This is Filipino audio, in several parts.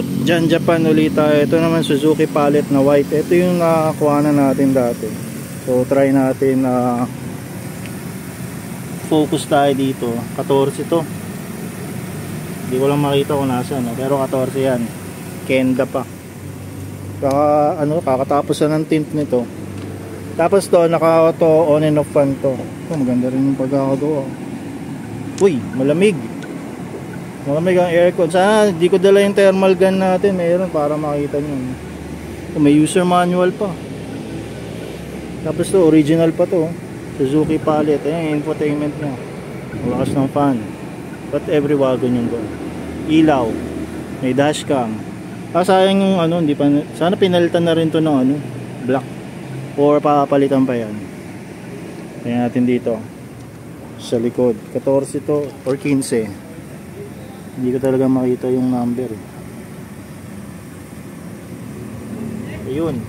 Dyan Japan ulit tayo. Ito naman Suzuki Palette na white. Ito yung nakakuha na natin dati. So try natin focus tayo dito. 14 to. Hindi ko lang makita kung nasa no? Pero 14 yan. Kenda pa. Kakatapos na ng tint nito. Tapos to, naka-auto on and off fan to. Maganda rin yung pagkakagawa. Uy, malamig. Malamig ang aircon. Sana hindi ko dala yung thermal gun natin. Mayroon para makita nyo. May user manual pa. Tapos to, original pa to. Suzuki Palette. Ayan yung infotainment nya. Malakas ng fan. But every wagon yung go. Ilaw. May dashcam. Sayang yung hindi pa, sana pinalitan na rin to ng black or papalitan pa yan. Tingnan natin dito sa likod 14 to or 15. Hindi ko talaga makita yung number ayun,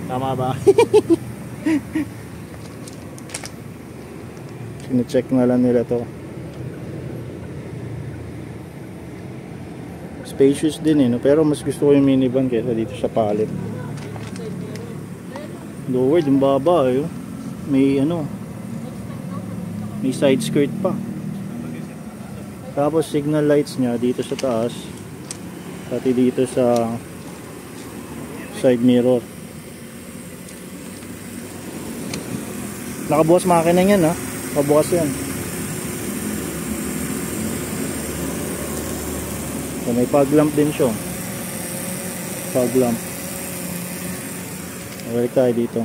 tama ba? Sine-check na lang nila to. Spacious din no? Pero mas gusto ko yung minivan kaysa dito sa Palette. Lowered yung baba may may side skirt pa. Tapos signal lights nya dito sa taas, pati dito sa side mirror. Nakabukas makina yan nakabukas yan. So, may fog lamp din siya. Fog lamp. Balik tayo dito.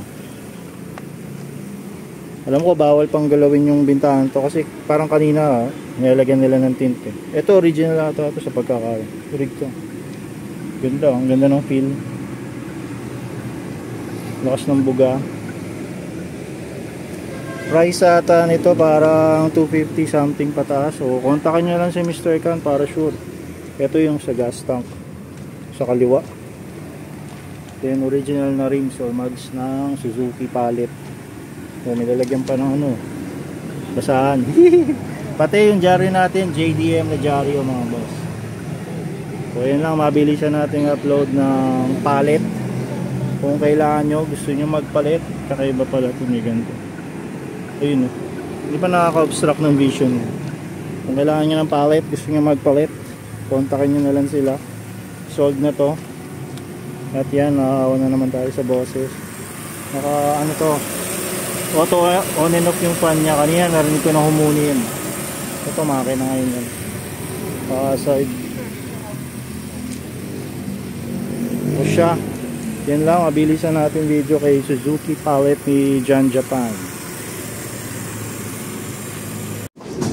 Alam ko bawal pang galawin yung bintahan to kasi parang kanina nilalagyan nila ng tint Ito original ata ito sa pagkakarig to. Ganda, ang ganda ng feel. Lakas ng buga. Price ata nito parang 250 something pataas. So kontakin nyo lang si Mr. Khan para sure. Ito yung sa gas tank sa kaliwa. Then original na rims or mugs ng Suzuki Palette. So nilalagyan pa ng basahan. Pati yung dyaryo natin, JDM na dyaryo mga boss. So yun lang, mabilisan natin upload ng Palette. Kung kailangan nyo, gusto nyo magpalit, kakaiba pala tumiganto. Ayun hindi pa nakaka-obstruct ng vision. Kung kailangan nyo ng Palette, gusto nyo magpalit, kontakin nyo na lang sila. Sold na to. At yan, nakawa na naman tayo sa bosses. To auto on and off yung fan nya. Kanina narinig ko na humuni yun. Ito makina ngayon yan. Side o siya. Yan lang, mabilisan natin video kay Suzuki Palette ni Dyan Japan.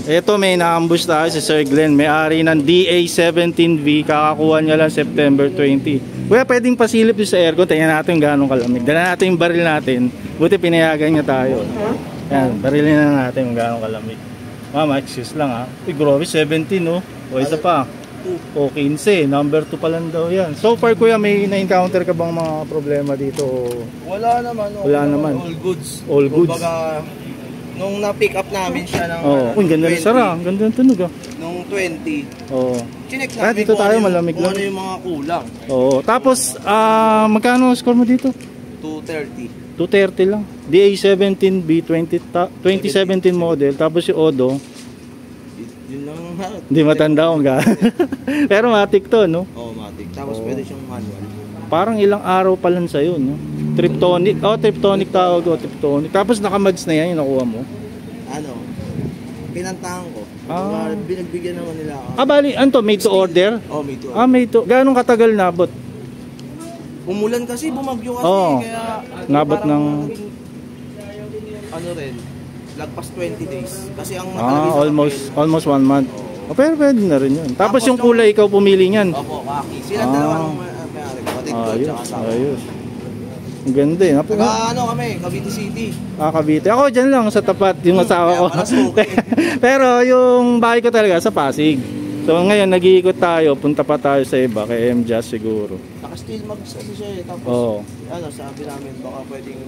Ito may na-ambush tayo si Sir Glenn, may-ari ng DA17V, kakakuha niya lang September 20. Kuya, pwedeng pasilip sa aircon, tingnan natin gano'ng kalamig. Dala natin yung baril natin, buti pinayagan niya tayo. Yan, barilin na natin kung gano'ng kalamig. Mama, excuse lang Uy, grobe, 17 O isa pa. O 15, number 2 pa lang daw yan. So far kuya, may na-encounter ka bang mga problema dito? Wala naman. Wala naman. All goods. All goods. Kumbaga, nung na-pick up namin siya ng ang ganda ng sara, ang ganda ng tunog nung 20. Chinek namin dito tayo malamig lang. Ano yung mga kulang. Tapos magkano score mo dito? 230. 230 lang. DA17B 2017 model. Tapos si Odo, yun lang. hindi matanda kung pero matic to, no? Matic. Tapos pwede siyang manual. Parang ilang araw pa lang sa'yo, no? Triptonic. Triptonic tawag ko. Triptonic. Tapos naka-mads na yan, yung nakuha mo? Pinantahan ko. Binagbigyan naman nila ako. Bali, made to order? Made to order. Made to. Gano'ng katagal nabot? Umulan kasi, bumagyo kasi. Kaya nabot ng lagpas 20 days. Kasi ang almost 1 month. Pero pwede na rin yun. Tapos yung kulay, ikaw pumili niyan? Opo, kaki. Sila dalawa nung may-ari. Ayos. Ang ganda kami, Cavite City. Cavite. Ako dyan lang sa tapat yung asawa ko. Pero yung bahay ko talaga sa Pasig. So ngayon nag-iikot tayo, punta pa tayo sa iba, kay MJAS siguro. Naka-steel mags kasi siya eh. Tapos, Oo. ano, sabi namin, baka pwedeng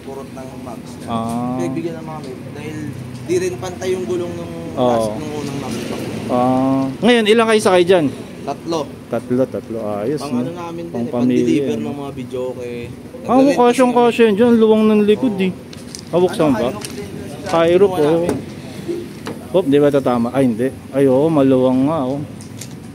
purot ng mags. Ah. Bigyan ng mga dahil di rin pantay yung gulong ng Oo. nung unang mags pa. Ngayon, ilang kayo sakay dyan? Tatlo. Tatlo. Ayos, Pang no? ano namin din, Pang eh, pamilya, pang-deliver no? ng mga video kay... Kasyang-kasya yun dyan. Luwang ng likod, eh. Kabuksan ba? Cairo po. Hop, di ba tatama? Ay, hindi. Ay, oo, maluwang nga, oh.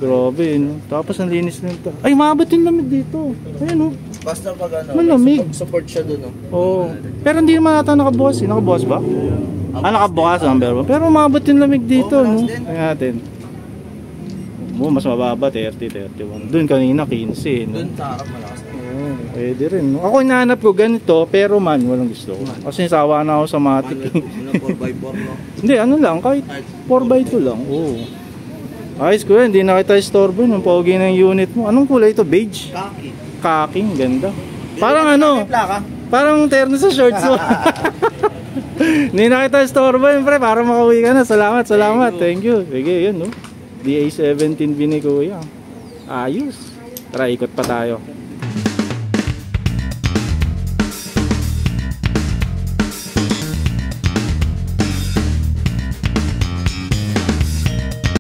Grabe, no? Tapos ang linis nito. Ay, maabot yung lamig dito. Ayun, oh. Basta pag ano, Malamig. support siya doon, no? Oo. Pero hindi naman ata nakabukas, eh. Nakabukas ba? Nakabukas, number 1. Pero maabot yung lamig dito, no? Kaya natin. Mas mababa, 30, 31. Doon kanina, 15, no? Doon sa harap malakas na. Oo, pwede rin, no? Ako hinahanap ko ganito, pero manual ang gusto ko. Kasi sawa na ako sa matic. Ano, 4x4, no? Hindi, ano lang, kahit 4x2 lang. Oo. Ayos ko yan, hindi na kita istorbo yung pogi ng unit mo. Anong kulay ito? Beige? Kaki. Kaking, ganda. Parang ano, parang terno sa shorts mo. Hindi na kita istorbo yun, pre, para makauwi ka na. Salamat. Thank you. Sige, yun, no? DA17 bini kuya. Ayos. Tara, ikot pa tayo.